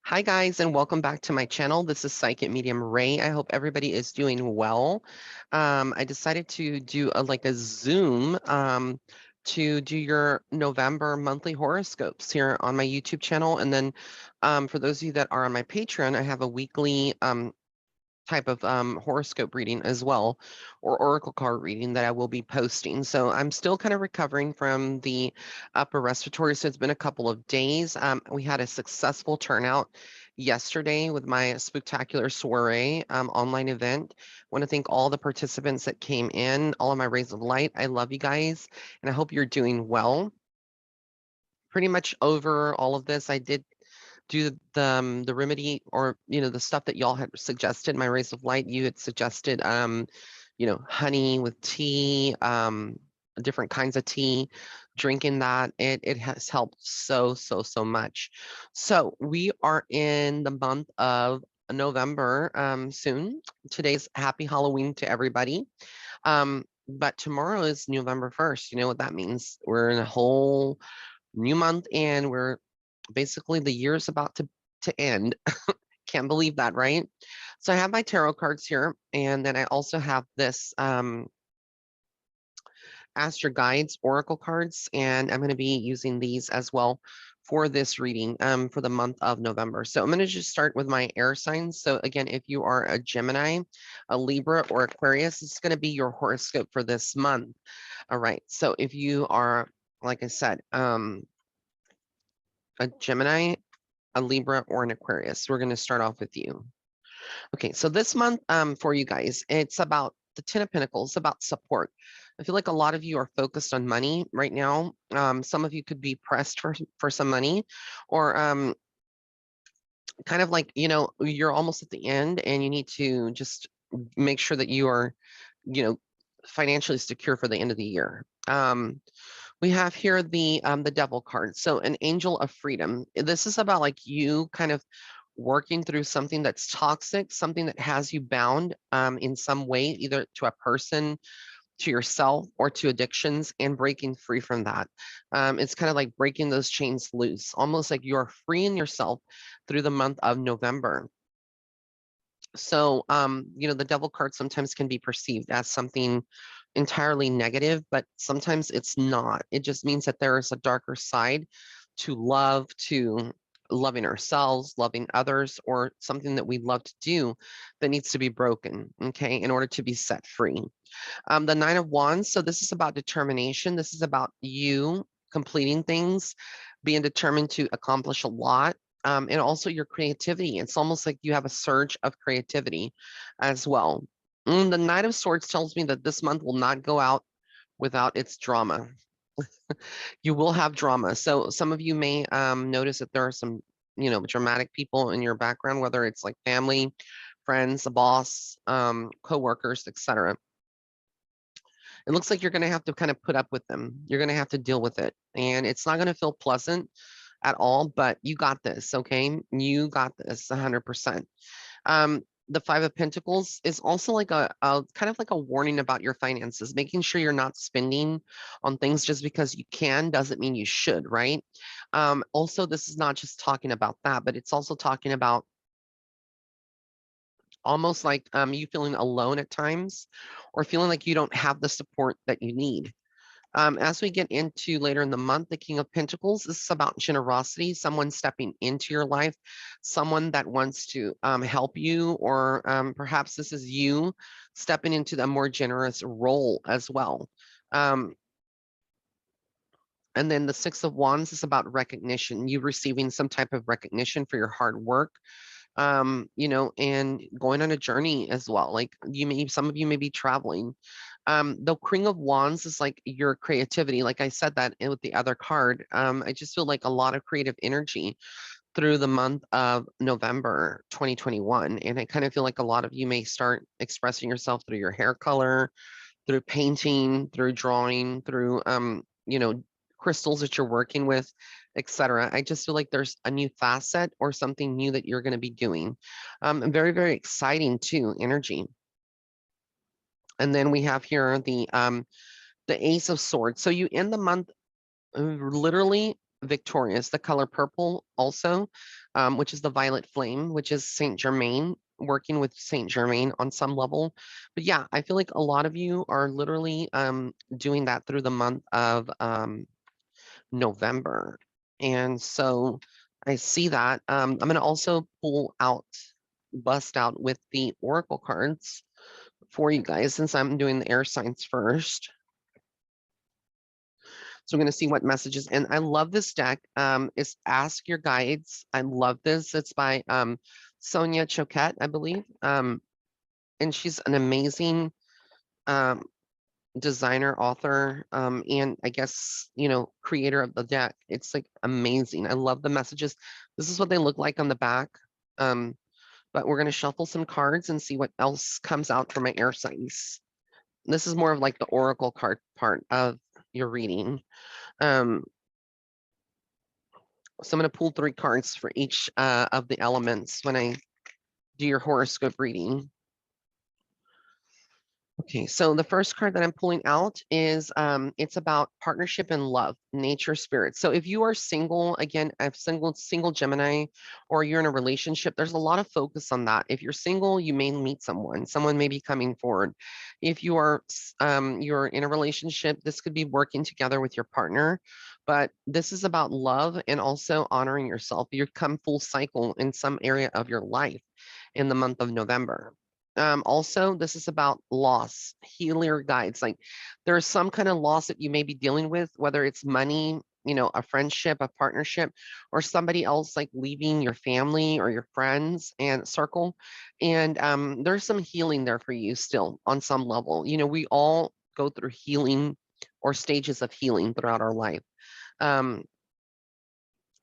Hi guys, and welcome back to my channel. This is Psychic Medium Ray. I hope everybody is doing well. I decided to do a Zoom to do your November monthly horoscopes here on my YouTube channel. And then for those of you that are on my Patreon, I have a weekly type of horoscope reading as well, or oracle card reading that I will be posting. So I'm still kind of recovering from the upper respiratory. So it's been a couple of days. We had a successful turnout yesterday with my spectacular soiree online event. Want to thank all the participants that came in, all of my rays of light. I love you guys, and I hope you're doing well. Pretty much over all of this, I did do the remedy, or the stuff that y'all had suggested. My rays of light, you had suggested honey with tea, different kinds of tea, drinking that. It has helped so much. So we are in the month of November soon. Today's happy Halloween to everybody. But tomorrow is November 1st. You know what that means? We're in a whole new month, and we're basically the year's about to end. Can't believe that, right? So I have my tarot cards here, and then I also have this Ask Your Guides oracle cards, and I'm going to be using these as well for this reading for the month of November. So I'm going to just start with my air signs. So again, if you are a Gemini, a Libra, or Aquarius, it's going to be your horoscope for this month. All right. So if you are, like I said, a Gemini, a Libra, or an Aquarius, we're going to start off with you. Okay, so this month for you guys, it's about the Ten of Pentacles, about support. I feel like a lot of you are focused on money right now. Some of you could be pressed for some money, or kind of like, you're almost at the end and you need to just make sure that you are, you know, financially secure for the end of the year. We have here the Devil card. So an angel of freedom. This is about like you kind of working through something that's toxic, something that has you bound in some way, either to a person, to yourself, or to addictions, and breaking free from that. It's kind of like breaking those chains loose, almost like you're freeing yourself through the month of November. So, the Devil card sometimes can be perceived as something entirely negative, but sometimes it's not. It just means that there is a darker side to love, to loving ourselves, loving others, or something that we love to do that needs to be broken, okay, in order to be set free. The Nine of Wands. So this is about determination. This is about you completing things, being determined to accomplish a lot. And also your creativity. It's almost like you have a surge of creativity as well. The Knight of Swords tells me that this month will not go out without its drama. You will have drama. So some of you may notice that there are some, dramatic people in your background, whether it's like family, friends, a boss, co-workers, etc. It looks like you're going to have to kind of put up with them. You're going to have to deal with it. And it's not going to feel pleasant at all, but you got this, okay? You got this 100%. The Five of Pentacles is also like a kind of like a warning about your finances, making sure you're not spending on things just because you can doesn't mean you should, right? Also, this is not just talking about that, but it's also talking about almost like you feeling alone at times, or feeling like you don't have the support that you need. As we get into later in the month, the King of Pentacles, this is about generosity, someone stepping into your life, someone that wants to help you, or perhaps this is you stepping into the more generous role as well. And then the Six of Wands is about recognition, you receiving some type of recognition for your hard work, and going on a journey as well. Like some of you may be traveling. The Queen of Wands is like your creativity. Like I said that with the other card. I just feel like a lot of creative energy through the month of November 2021. And I kind of feel like a lot of you may start expressing yourself through your hair color, through painting, through drawing, through crystals that you're working with, etc. I just feel like there's a new facet or something new that you're going to be doing. And very, very exciting too, energy. And then we have here the Ace of Swords. So you end the month literally victorious. The color purple also which is the violet flame, which is Saint Germain, working with Saint Germain on some level. But yeah, I feel like a lot of you are literally doing that through the month of November. And so I see that. I'm going to also bust out with the oracle cards for you guys since I'm doing the air signs first. So we're going to see what messages. And I love this deck. It's Ask Your Guides. I love this. It's by Sonia Choquette, I believe. And she's an amazing um, designer, author, and I guess, creator of the deck. It's like amazing. I love the messages. This is what they look like on the back. But we're going to shuffle some cards and see what else comes out for my air signs. This is more of like the oracle card part of your reading. So I'm going to pull 3 cards for each of the elements when I do your horoscope reading. Okay, so the first card that I'm pulling out is it's about partnership and love, nature, spirit. So if you are single, again, a single Gemini, or you're in a relationship, there's a lot of focus on that. If you're single, you may meet someone may be coming forward. If you are you're in a relationship, this could be working together with your partner, but this is about love and also honoring yourself. You come full cycle in some area of your life in the month of November. Also, this is about loss, healer guides. Like there's some kind of loss that you may be dealing with, whether it's money, a friendship, a partnership, or somebody else like leaving your family or your friends and circle. And there's some healing there for you still on some level. We all go through healing or stages of healing throughout our life.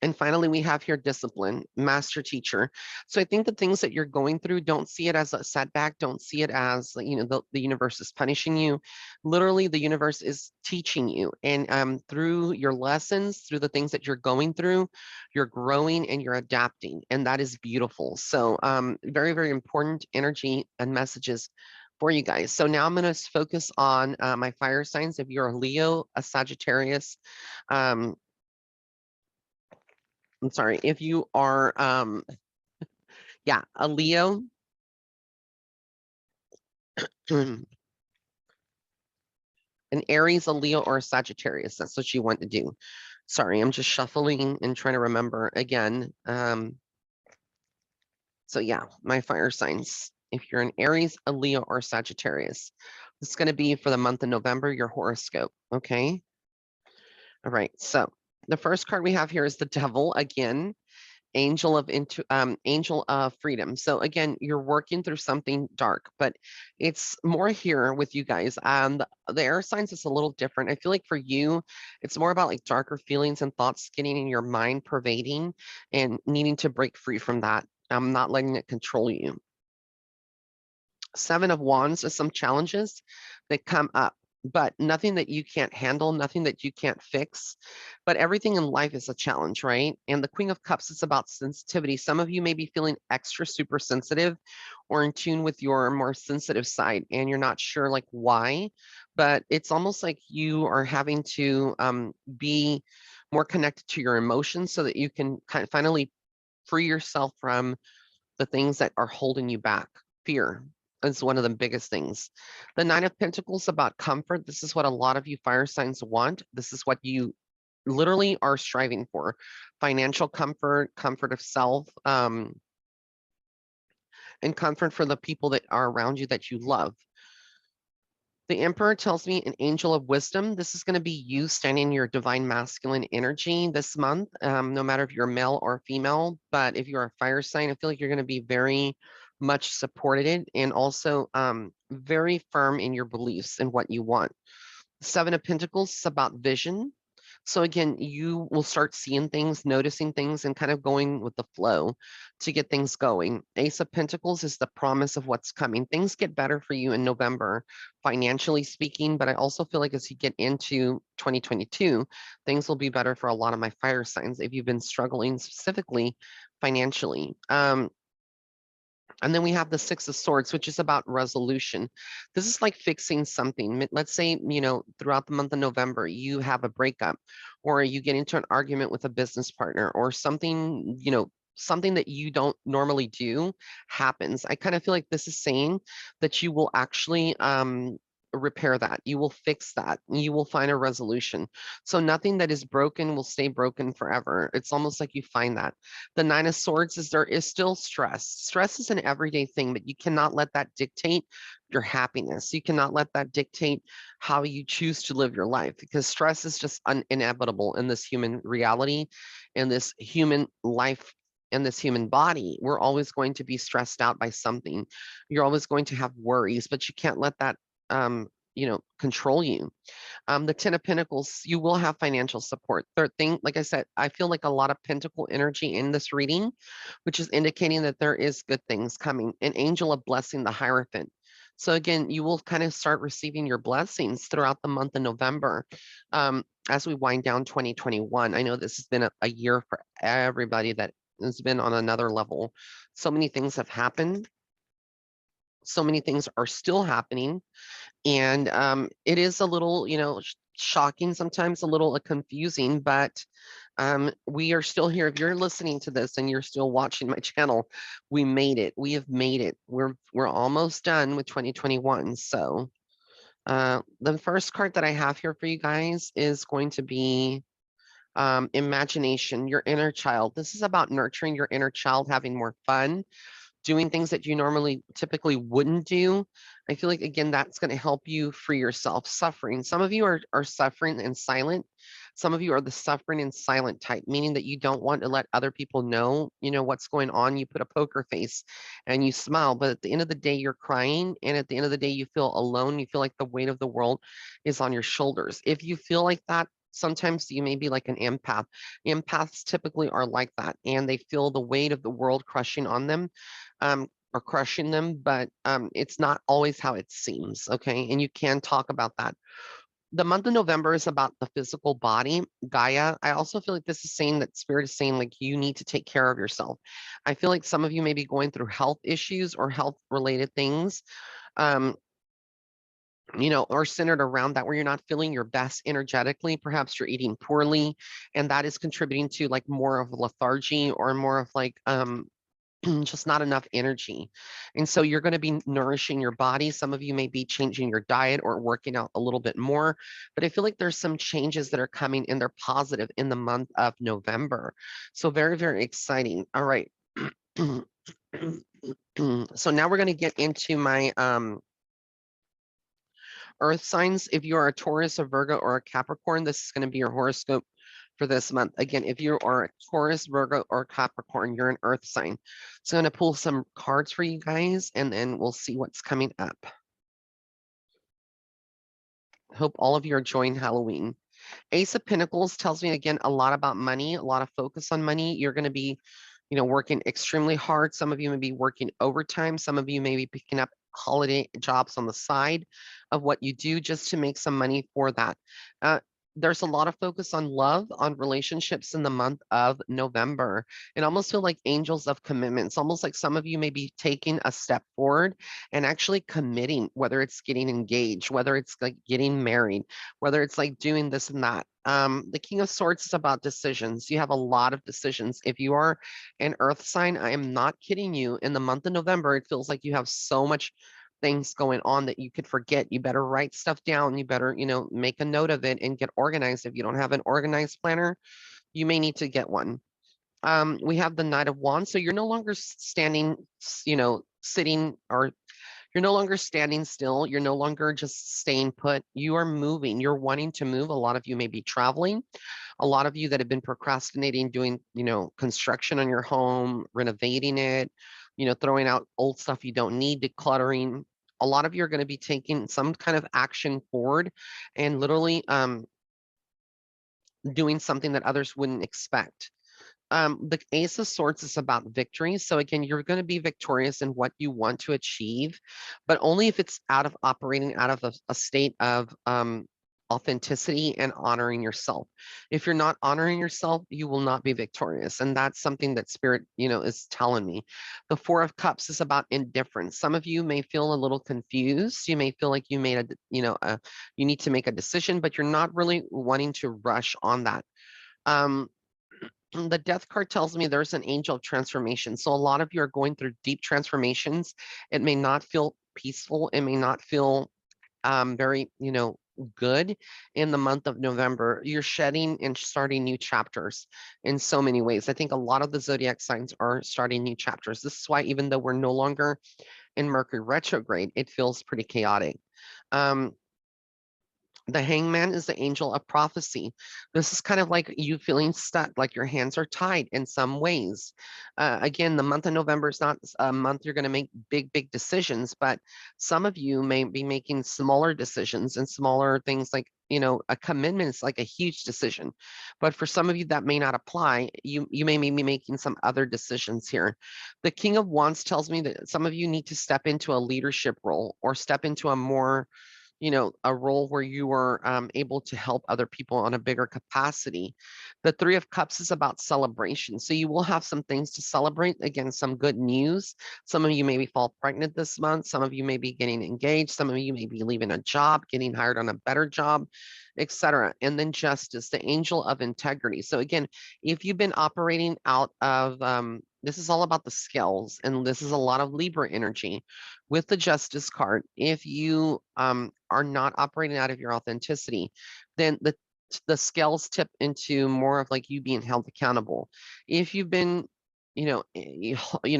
And finally, we have here discipline, master teacher. So I think the things that you're going through, don't see it as a setback. Don't see it as, the universe is punishing you. Literally, the universe is teaching you. And through your lessons, through the things that you're going through, you're growing and you're adapting. And that is beautiful. So very, very important energy and messages for you guys. So now I'm going to focus on my fire signs. If you're a Leo, a Sagittarius, I'm sorry, if you are, yeah, a Leo, an Aries, a Leo, or a Sagittarius. That's what you want to do. Sorry, I'm just shuffling and trying to remember again. So yeah, my fire signs. If you're an Aries, a Leo, or Sagittarius, this is going to be for the month of November, your horoscope. Okay. All right. So the first card we have here is the Devil again. Angel of freedom. So again, you're working through something dark, but it's more here with you guys. The air signs is a little different. I feel like for you, it's more about like darker feelings and thoughts getting in your mind, pervading, and needing to break free from that. Not letting it control you. 7 of Wands is some challenges that come up, but nothing that you can't handle, nothing that you can't fix. But everything in life is a challenge, right? And the Queen of Cups is about sensitivity. Some of you may be feeling extra super sensitive or in tune with your more sensitive side, and you're not sure like why, but it's almost like you are having to be more connected to your emotions so that you can kind of finally free yourself from the things that are holding you back. Fear is one of the biggest things. The 9 of Pentacles about comfort. This is what a lot of you fire signs want. This is what you literally are striving for. Financial comfort, comfort of self, and comfort for the people that are around you that you love. The Emperor tells me an angel of wisdom. This is going to be you standing in your divine masculine energy this month, no matter if you're male or female. But if you're a fire sign, I feel like you're going to be very much supported and also very firm in your beliefs and what you want. 7 of Pentacles is about vision. So again, you will start seeing things, noticing things, and kind of going with the flow to get things going. Ace of Pentacles is the promise of what's coming. Things get better for you in November, financially speaking, but I also feel like as you get into 2022, things will be better for a lot of my fire signs if you've been struggling specifically financially. And then we have the 6 of Swords, which is about resolution. This is like fixing something. Let's say, throughout the month of November, you have a breakup or you get into an argument with a business partner or something, something that you don't normally do happens. I kind of feel like this is saying that you will actually repair that. You will fix that. You will find a resolution. So nothing that is broken will stay broken forever. It's almost like you find that. The Nine of Swords is there is still stress. Stress is an everyday thing, but you cannot let that dictate your happiness. You cannot let that dictate how you choose to live your life, because stress is just inevitable in this human reality, in this human life, in this human body. We're always going to be stressed out by something. You're always going to have worries, but you can't let that control you. The Ten of Pentacles, you will have financial support. Third thing, like I said, I feel like a lot of pentacle energy in this reading, which is indicating that there is good things coming. An angel of blessing, the Hierophant. So again, you will kind of start receiving your blessings throughout the month of November, as we wind down 2021. I know this has been a year for everybody that has been on another level. So many things have happened. So many things are still happening. And it is a little, shocking, sometimes a little confusing, but we are still here. If you're listening to this and you're still watching my channel, we made it. We have made it. We're almost done with 2021. So the first card that I have here for you guys is going to be imagination, your inner child. This is about nurturing your inner child, having more fun, doing things that you normally typically wouldn't do. I feel like, again, that's going to help you free yourself. Suffering. Some of you are suffering and silent. Some of you are the suffering and silent type, meaning that you don't want to let other people know, what's going on. You put a poker face and you smile, but at the end of the day, you're crying. And at the end of the day, you feel alone. You feel like the weight of the world is on your shoulders. If you feel like that, sometimes you may be like an empath. Empaths typically are like that, and they feel the weight of the world crushing on them, or crushing them, but it's not always how it seems, okay? And you can talk about that. The month of November is about the physical body, Gaia. I also feel like this is saying that Spirit is saying, like, you need to take care of yourself. I feel like some of you may be going through health issues or health related things, um, or centered around that, where you're not feeling your best energetically. Perhaps you're eating poorly, and that is contributing to like more of lethargy or more of like just not enough energy. And so you're going to be nourishing your body. Some of you may be changing your diet or working out a little bit more, but I feel like there's some changes that are coming and they're positive in the month of November. So very, very exciting. All right. So now we're going to get into my earth signs. If you are a Taurus, a Virgo, or a Capricorn, this is going to be your horoscope for this month. Again, if you are a Taurus, Virgo, or Capricorn, you're an earth sign. So I'm going to pull some cards for you guys, and then we'll see what's coming up. Hope all of you are enjoying Halloween. Ace of Pentacles tells me, again, a lot about money, a lot of focus on money. You're going to be, working extremely hard. Some of you may be working overtime. Some of you may be picking up holiday jobs on the side of what you do just to make some money for that. There's a lot of focus on love, on relationships in the month of November. It almost feel like angels of commitment. It's almost like some of you may be taking a step forward and actually committing, whether it's getting engaged, whether it's like getting married, whether it's like doing this and that. The King of Swords is about decisions. You have a lot of decisions. If you are an earth sign, I am not kidding you. In the month of November, it feels like you have so much things going on that you could forget. You better write stuff down. You better, make a note of it and get organized. If you don't have an organized planner, you may need to get one. We have the Knight of Wands. So you're no longer standing, sitting, or you're no longer standing still. You're no longer just staying put. You are moving. You're wanting to move. A lot of you may be traveling. A lot of you that have been procrastinating doing, construction on your home, renovating it, throwing out old stuff you don't need, decluttering. A lot of you are going to be taking some kind of action forward and literally doing something that others wouldn't expect. The Ace of Swords is about victory. So again, you're going to be victorious in what you want to achieve, but only if it's operating out of a state of authenticity and honoring yourself. If you're not honoring yourself, you will not be victorious. And that's something that Spirit, is telling me. The Four of Cups is about indifference. Some of you may feel a little confused. You may feel like you made you need to make a decision, but you're not really wanting to rush on that. Um, The death card tells me there's an angel of transformation. So a lot of you are going through deep transformations. It may not feel peaceful. It may not feel very, good in the month of November. You're shedding and starting new chapters in so many ways. I think a lot of the zodiac signs are starting new chapters. This is why, even though we're no longer in Mercury retrograde, it feels pretty chaotic. Um, the hangman is the angel of prophecy. This is kind of like you feeling stuck, like your hands are tied in some ways. Again, the month of November is not a month you're going to make big decisions, but some of you may be making smaller decisions and smaller things like, a commitment is like a huge decision. But for some of you that may not apply, you may be making some other decisions here. The King of Wands tells me that some of you need to step into a leadership role or step into a more a role where you are able to help other people on a bigger capacity. The Three of Cups is about celebration. So you will have some things to celebrate. Again, some good news. Some of you maybe fall pregnant this month. Some of you may be getting engaged. Some of you may be leaving a job, getting hired on a better job, etc. And then Justice, the angel of integrity. So again, if you've been operating out of this is all about the scales, and this is a lot of Libra energy with the Justice card. If you are not operating out of your authenticity, then the scales tip into more of like you being held accountable. If you've been,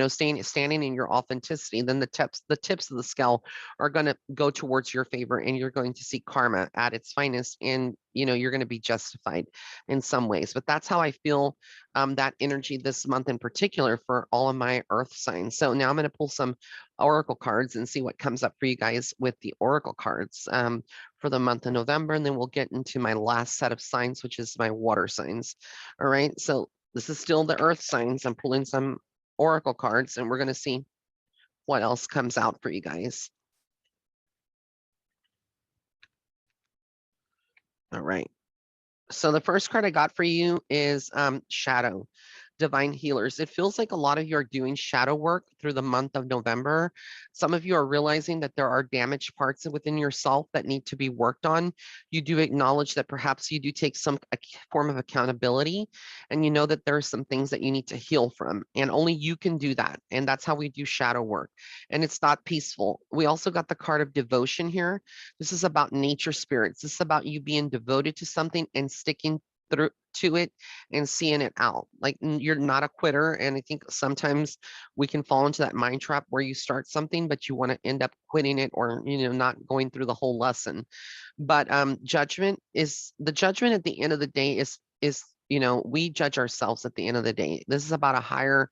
standing in your authenticity, then the tips of the scale are going to go towards your favor, and you're going to see karma at its finest, and you're going to be justified in some ways. But that's how I feel that energy this month in particular for all of my earth signs. So now I'm going to pull some oracle cards and see what comes up for you guys with the oracle cards for the month of November. And then we'll get into my last set of signs, which is my water signs. All right. So this is still the earth signs. I'm pulling some oracle cards, and we're going to see what else comes out for you guys. All right. So the first card I got for you is Shadow, Divine Healers. It feels like a lot of you are doing shadow work through the month of November. Some of you are realizing that there are damaged parts within yourself that need to be worked on. You do acknowledge that perhaps you do take some form of accountability, and you know that there are some things that you need to heal from, and only you can do that. And that's how we do shadow work. And it's not peaceful. We also got the card of devotion here. This is about nature spirits. This is about you being devoted to something and sticking through to it and seeing it out. Like you're not a quitter. And I think sometimes we can fall into that mind trap where you start something, but you want to end up quitting it, or not going through the whole lesson. But judgment is the judgment at the end of the day is we judge ourselves at the end of the day. This is about higher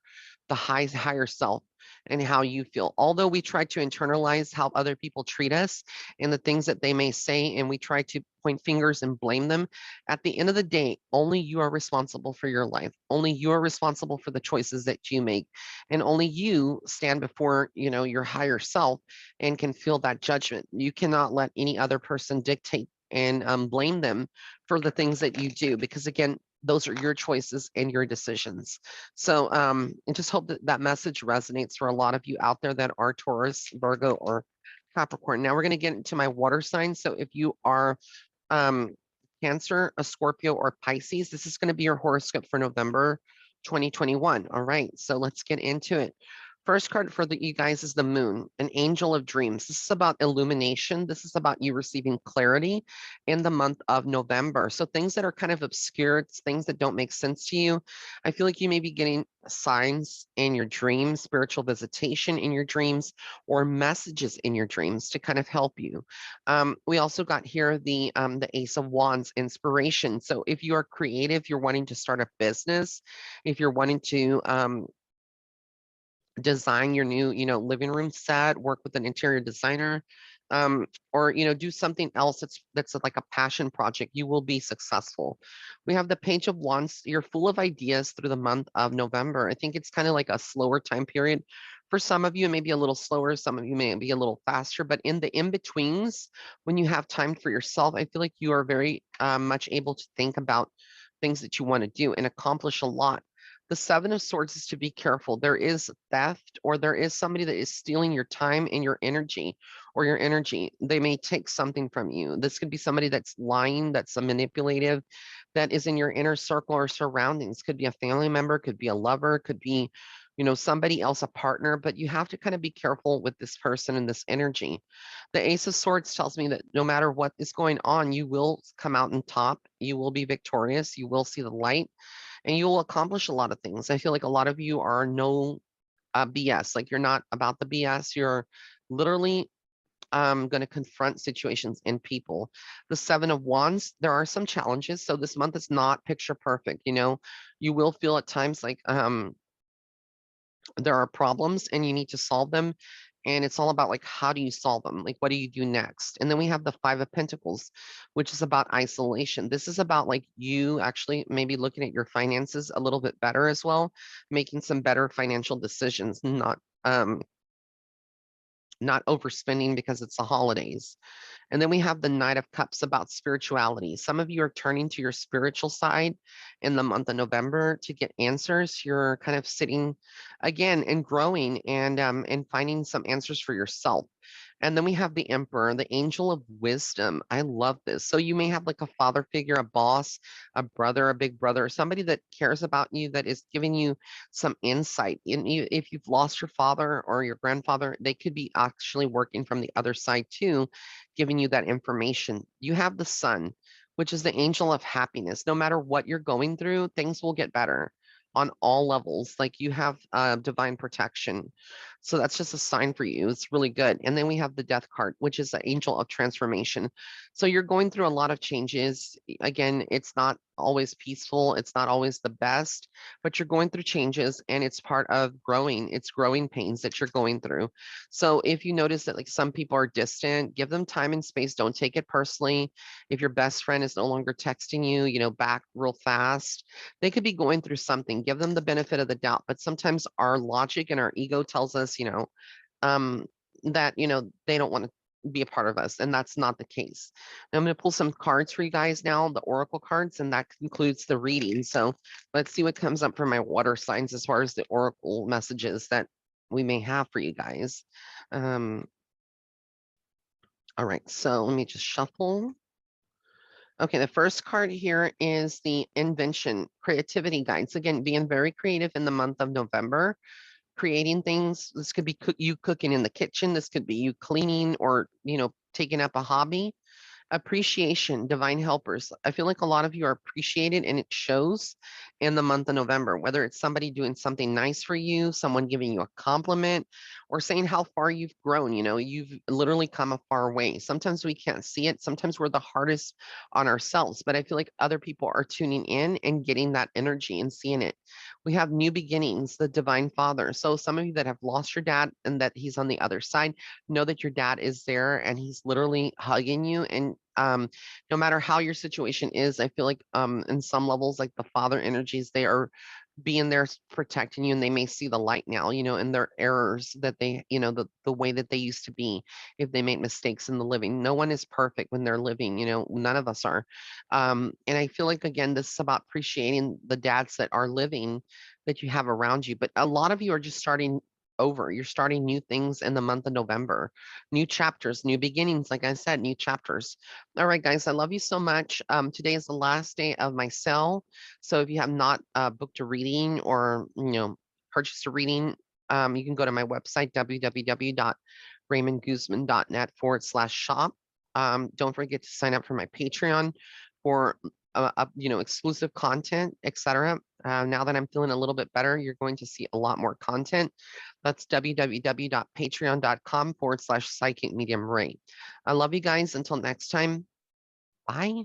self and how you feel. Although we try to internalize how other people treat us and the things that they may say, and we try to point fingers and blame them, at the end of the day, only you are responsible for your life. Only you are responsible for the choices that you make. And only you stand before, your higher self and can feel that judgment. You cannot let any other person dictate and blame them for the things that you do, because again, those are your choices and your decisions. So I just hope that that message resonates for a lot of you out there that are Taurus, Virgo, or Capricorn. Now we're going to get into my water signs. So if you are um, Cancer, a Scorpio, or Pisces, this is going to be your horoscope for November 2021. All right, so let's get into it. First card for you guys is the Moon, an angel of dreams. This is about illumination. This is about you receiving clarity in the month of November. So things that are kind of obscure, it's things that don't make sense to you. I feel like you may be getting signs in your dreams, spiritual visitation in your dreams, or messages in your dreams to kind of help you. We also got here the Ace of Wands, inspiration. So if you are creative, you're wanting to start a business, if you're wanting to design your new, living room set, work with an interior designer, or do something else that's like a passion project, you will be successful. We have the Page of Wands. You're full of ideas through the month of November. I think it's kind of like a slower time period. For some of you, it may be a little slower. Some of you may be a little faster. But in the in-betweens, when you have time for yourself, I feel like you are very much able to think about things that you want to do and accomplish a lot. The Seven of Swords is to be careful. There is theft, or there is somebody that is stealing your time and your energy, or your energy. They may take something from you. This could be somebody that's lying, that's a manipulative, that is in your inner circle or surroundings. Could be a family member, could be a lover, could be, somebody else, a partner, but you have to kind of be careful with this person and this energy. The Ace of Swords tells me that no matter what is going on, you will come out on top. You will be victorious. You will see the light, and you will accomplish a lot of things. I feel like a lot of you are no BS. Like, you're not about the BS. You're literally going to confront situations and people. The Seven of Wands, there are some challenges. So this month is not picture perfect. You will feel at times like there are problems and you need to solve them. And it's all about, like, how do you solve them? Like, what do you do next? And then we have the Five of Pentacles, which is about isolation. This is about, like, you actually maybe looking at your finances a little bit better as well, making some better financial decisions, not overspending because it's the holidays. And then we have the Knight of Cups, about spirituality. Some of you are turning to your spiritual side in the month of November to get answers. You're kind of sitting again and growing and finding some answers for yourself. And then we have the Emperor, the Angel of Wisdom. I love this. So you may have like a father figure, a boss, a brother, a big brother, somebody that cares about you, that is giving you some insight. If you've lost your father or your grandfather, they could be actually working from the other side too, giving you that information. You have the Sun, which is the angel of happiness. No matter what you're going through, things will get better on all levels. Like, you have divine protection. So that's just a sign for you. It's really good. And then we have the Death card, which is the angel of transformation. So you're going through a lot of changes. Again, it's not always peaceful. It's not always the best, but you're going through changes, and it's part of growing. It's growing pains that you're going through. So if you notice that, like, some people are distant, give them time and space. Don't take it personally. If your best friend is no longer texting you, back real fast, they could be going through something. Give them the benefit of the doubt. But sometimes our logic and our ego tells us, um, that, they don't want to be a part of us, and that's not the case. Now, I'm going to pull some cards for you guys now, the oracle cards, and that concludes the reading. So let's see what comes up for my water signs as far as the oracle messages that we may have for you guys. All right, so let me just shuffle. Okay, the first card here is the invention creativity guides. Again, being very creative in the month of November, creating things. This could be you cooking in the kitchen. This could be you cleaning, or, taking up a hobby. Appreciation, divine helpers. I feel like a lot of you are appreciated, and it shows in the month of November, whether it's somebody doing something nice for you, someone giving you a compliment, or saying how far you've grown. You've literally come a far way. Sometimes we can't see it. Sometimes we're the hardest on ourselves, but I feel like other people are tuning in and getting that energy and seeing it. We have new beginnings, the divine father. So some of you that have lost your dad and that he's on the other side, know that your dad is there and he's literally hugging you. And no matter how your situation is, I feel like in some levels, like, the father energies, they are being there protecting you, and they may see the light now, in their errors, that they, the way that they used to be, if they made mistakes in the living. No one is perfect when they're living, none of us are. And I feel like, again, this is about appreciating the dads that are living, that you have around you. But a lot of you are just starting over. You're starting new things in the month of November, new chapters, new beginnings. Like I said, new chapters. All right, guys, I love you so much. Today is the last day of my sale. So if you have not booked a reading, or, purchased a reading, you can go to my website, www.raymondguzman.net/shop. Don't forget to sign up for my Patreon for exclusive content, etc. Now that I'm feeling a little bit better, you're going to see a lot more content. That's www.patreon.com/psychic medium Ray. I love you guys. Until next time, bye.